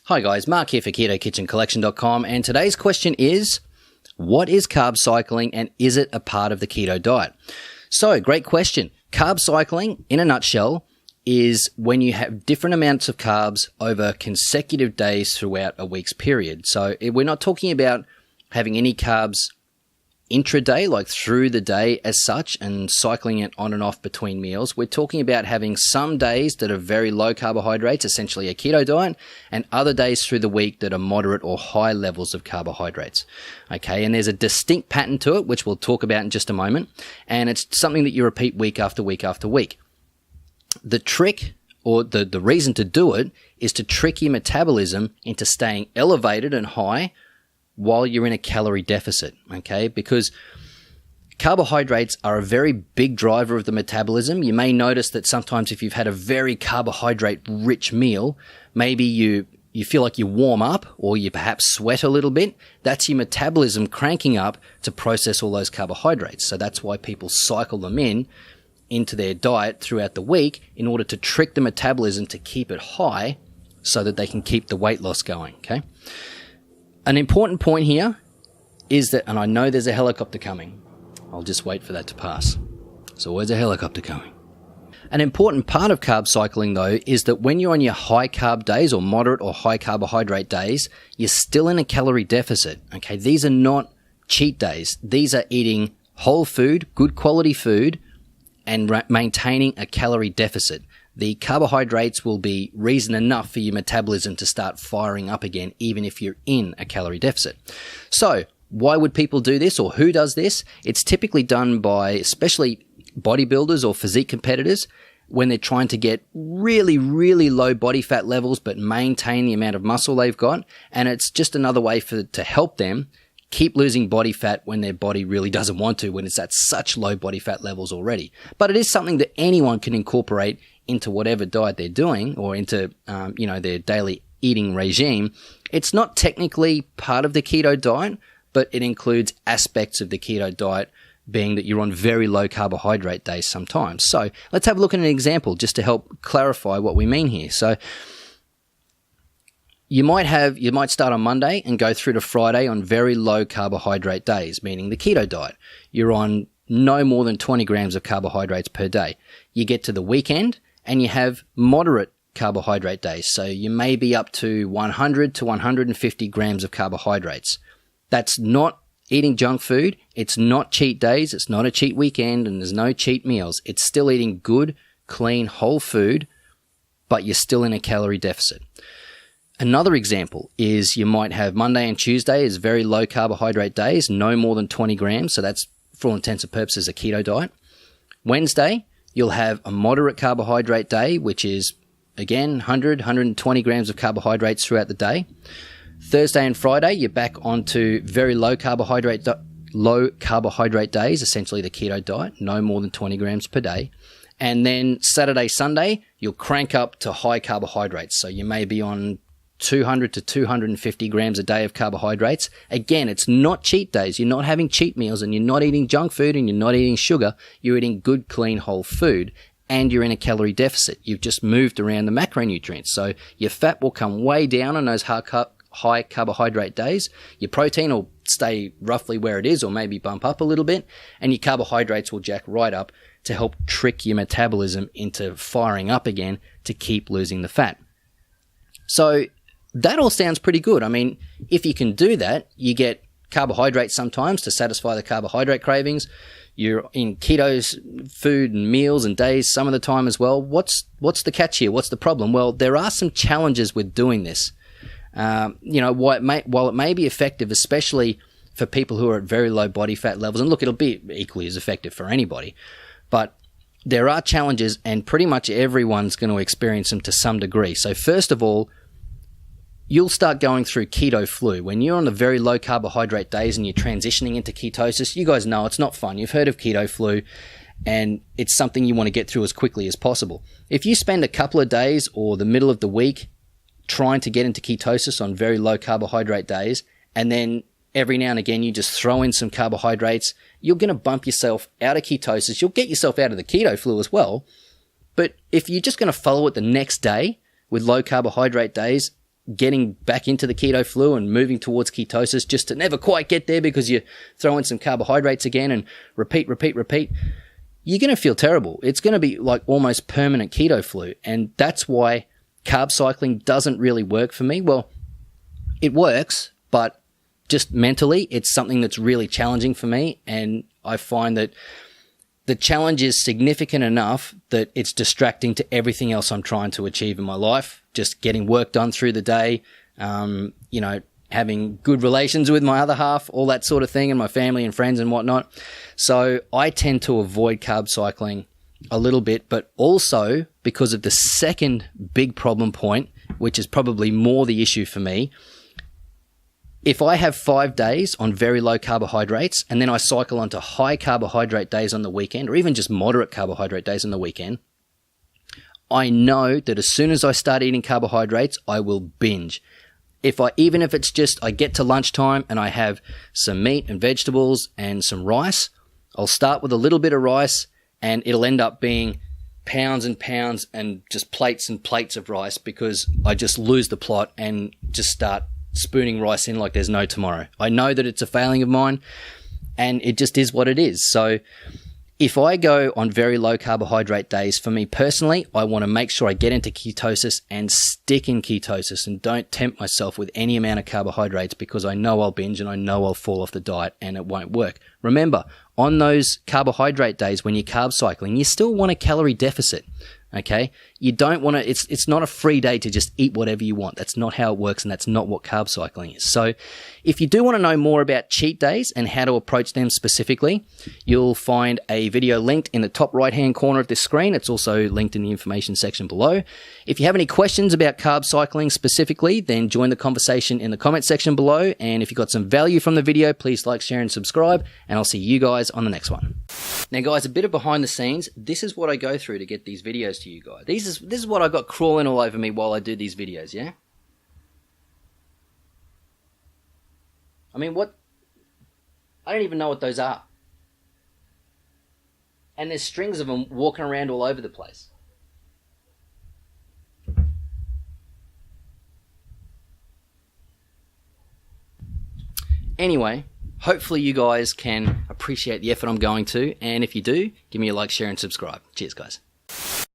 Hi guys, Mark here for KetoKitchenCollection.com, and today's question is, what is carb cycling and is it a part of the keto diet? So, great question. Carb cycling, in a nutshell, is when you have different amounts of carbs over consecutive days throughout a week's period. So we're not talking about having any carbs intraday, like through the day as such, and cycling it on and off between meals. We're talking about having some days that are very low carbohydrates, essentially a keto diet, and other days through the week that are moderate or high levels of carbohydrates. Okay, and there's a distinct pattern to it, which we'll talk about in just a moment, and it's something that you repeat week after week after week. The trick, or the reason to do it, is to trick your metabolism into staying elevated and high while you're in a calorie deficit, okay? Because carbohydrates are a very big driver of the metabolism. You may notice that sometimes if you've had a very carbohydrate-rich meal, maybe you feel like you warm up or you perhaps sweat a little bit. That's your metabolism cranking up to process all those carbohydrates. So that's why people cycle them into their diet throughout the week in order to trick the metabolism to keep it high so that they can keep the weight loss going, okay? An important point here is that, and I know there's a helicopter coming. I'll just wait for that to pass. So where's a helicopter coming? An important part of carb cycling, though, is that when you're on your high carb days or moderate or high carbohydrate days, you're still in a calorie deficit, okay? These are not cheat days. These are eating whole food, good quality food, and maintaining a calorie deficit. The carbohydrates will be reason enough for your metabolism to start firing up again, even if you're in a calorie deficit. So, why would people do this, or who does this? It's typically done by especially bodybuilders or physique competitors when they're trying to get really, really low body fat levels but maintain the amount of muscle they've got. And it's just another way to help them keep losing body fat when their body really doesn't want to, when it's at such low body fat levels already. But it is something that anyone can incorporate into whatever diet they're doing, or into their daily eating regime. It's not technically part of the keto diet, but it includes aspects of the keto diet, being that you're on very low carbohydrate days sometimes. So let's have a look at an example just to help clarify what we mean here. So you might start on Monday and go through to Friday on very low carbohydrate days, meaning the keto diet. You're on no more than 20 grams of carbohydrates per day. You get to the weekend and you have moderate carbohydrate days. So you may be up to 100 to 150 grams of carbohydrates. That's not eating junk food. It's not cheat days. It's not a cheat weekend, and there's no cheat meals. It's still eating good, clean, whole food, but you're still in a calorie deficit. Another example is you might have Monday and Tuesday as very low carbohydrate days, no more than 20 grams. So that's, for all intents and purposes, a keto diet. Wednesday, you'll have a moderate carbohydrate day, which is, again, 100, 120 grams of carbohydrates throughout the day. Thursday and Friday, you're back onto very low carbohydrate days, essentially the keto diet, no more than 20 grams per day. And then Saturday, Sunday, you'll crank up to high carbohydrates. So you may be on 200 to 250 grams a day of carbohydrates. Again, it's not cheat days. You're not having cheat meals, and you're not eating junk food, and you're not eating sugar. You're eating good, clean, whole food, and you're in a calorie deficit. You've just moved around the macronutrients. So your fat will come way down on those high carbohydrate days. Your protein will stay roughly where it is, or maybe bump up a little bit, and your carbohydrates will jack right up to help trick your metabolism into firing up again to keep losing the fat. So that all sounds pretty good. I mean, if you can do that, you get carbohydrates sometimes to satisfy the carbohydrate cravings. You're in keto food and meals and days some of the time as well. What's the catch here? What's the problem? Well, there are some challenges with doing this. While it may be effective, especially for people who are at very low body fat levels, and look, it'll be equally as effective for anybody, but there are challenges, and pretty much everyone's going to experience them to some degree. So first of all, you'll start going through keto flu. When you're on the very low carbohydrate days and you're transitioning into ketosis, you guys know it's not fun. You've heard of keto flu, and it's something you want to get through as quickly as possible. If you spend a couple of days or the middle of the week trying to get into ketosis on very low carbohydrate days, and then every now and again you just throw in some carbohydrates, you're going to bump yourself out of ketosis. You'll get yourself out of the keto flu as well. But if you're just going to follow it the next day with low carbohydrate days, getting back into the keto flu and moving towards ketosis just to never quite get there because you throw in some carbohydrates again and repeat, you're going to feel terrible. It's going to be like almost permanent keto flu. And that's why carb cycling doesn't really work for me. Well, it works, but just mentally, it's something that's really challenging for me. And I find that the challenge is significant enough that it's distracting to everything else I'm trying to achieve in my life. Just getting work done through the day, having good relations with my other half, all that sort of thing, and my family and friends and whatnot. So I tend to avoid carb cycling a little bit, but also because of the second big problem point, which is probably more the issue for me. If I have 5 days on very low carbohydrates and then I cycle onto high carbohydrate days on the weekend, or even just moderate carbohydrate days on the weekend, I know that as soon as I start eating carbohydrates, I will binge. Even if it's just I get to lunchtime and I have some meat and vegetables and some rice, I'll start with a little bit of rice and it'll end up being pounds and pounds and just plates and plates of rice because I just lose the plot and just start spooning rice in like there's no tomorrow. I know that it's a failing of mine and it just is what it is. So if I go on very low carbohydrate days, for me personally, I want to make sure I get into ketosis and stick in ketosis and don't tempt myself with any amount of carbohydrates because I know I'll binge and I know I'll fall off the diet and it won't work. Remember, on those carbohydrate days when you're carb cycling, you still want a calorie deficit. Okay, you don't want to, it's not a free day to just eat whatever you want. That's not how it works, and that's not what carb cycling is. So if you do want to know more about cheat days and how to approach them specifically, you'll find a video linked in the top right-hand corner of this screen. It's also linked in the information section below. If you have any questions about carb cycling specifically, then join the conversation in the comment section below. And if you got some value from the video, please like, share, and subscribe, and I'll see you guys on the next one. Now, guys, a bit of behind the scenes. This is what I go through to get these videos to you guys. This is what I got crawling all over me while I do these videos, yeah? I mean, I don't even know what those are. And there's strings of them walking around all over the place. Anyway, hopefully you guys can appreciate the effort I'm going to. And if you do, give me a like, share, and subscribe. Cheers, guys.